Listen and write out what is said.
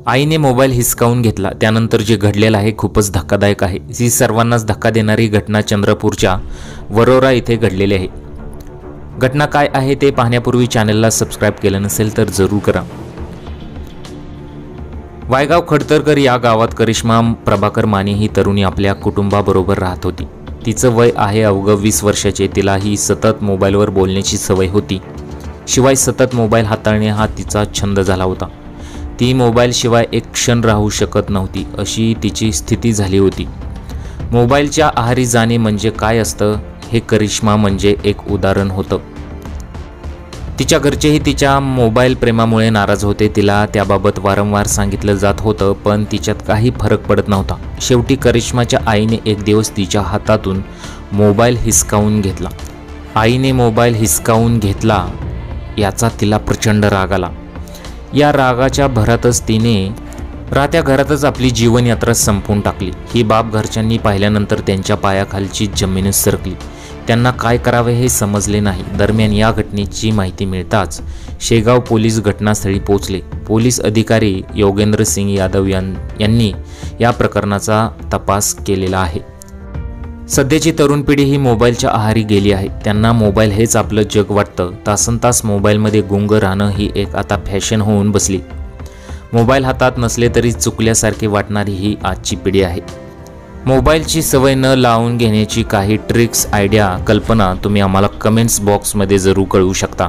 आईने मोबाईल हिसकावून घेतला त्यानंतर जे घडलेलं आहे खूपच धक्कादायक आहे। ही सर्वांनाच धक्का देणारी घटना चंद्रपूरच्या वरोरा येथे घडलेली आहे। घटना काय आहे ते पाहण्यापूर्वी चॅनलला सबस्क्राइब केलं नसेल तर जरूर करा। वायगाव खडतरकर या गावात करिश्मा प्रभाकर माने ही तरुणी आपल्या कुटुंबाबरोबर राहत होती। तिचं वय आहे अवघं 20 वर्षाचे। तिला ही सतत मोबाईलवर बोलण्याची सवय होती। शिवाय सतत मोबाईल हाताळणे हा तिचा छंद झाला होता। ती मोबाईल शिवाय एक क्षण राहू शकत नव्हती अशी तिची स्थिती झाली होती। मोबाईलच्या आहारी जाणे म्हणजे काय असतं हे करिश्मा म्हणजे एक उदाहरण होतं। तिच्या घरचेही तिच्या मोबाईल प्रेमामुळे नाराज होते। तिला त्याबाबत वारंवार सांगितलं जात होतं पण तिच्यात काही फरक पडत नव्हता। शेवटी करिश्माच्या आईने एक दिवस तिच्या हातातून मोबाईल हिसकावून घेतला। आईने मोबाईल हिसकावून घेतला याचा तिला प्रचंड राग आला। या रागाच्या भरातच तिने राहत्या घरातच आपली जीवनयात्रा संपवून टाकली। ही बाब घरच्यांनी पाहिल्यानंतर त्यांच्या पायाखालची जमीनच सरकली। त्यांना काय करावे हे समजले नाही। दरम्यान या घटनेची माहिती मिळताच शेगाव पोलीस घटनास्थळी पोहोचले। पोलीस अधिकारी योगेंद्र सिंग यादव यांनी या प्रकरणाचा तपास केलेला आहे। सध्याची तरुण पिढी ही मोबाईलच्या आहारी गेली आहे। त्यांना मोबाईल हेच आपलं जग वाटतं। तासनतास मोबाईलमध्ये गुंग राहणं ही एक आता फॅशन होऊन बसली। मोबाईल हातात नसले तरी चुकल्यासारखे वाटणारी ही आजची पिढी आहे। मोबाईलची सवय न लावून घेण्याची काही ट्रिक्स, आयडिया, कल्पना तुम्ही आम्हाला कमेंट्स बॉक्समध्ये जरूर कळवू शकता।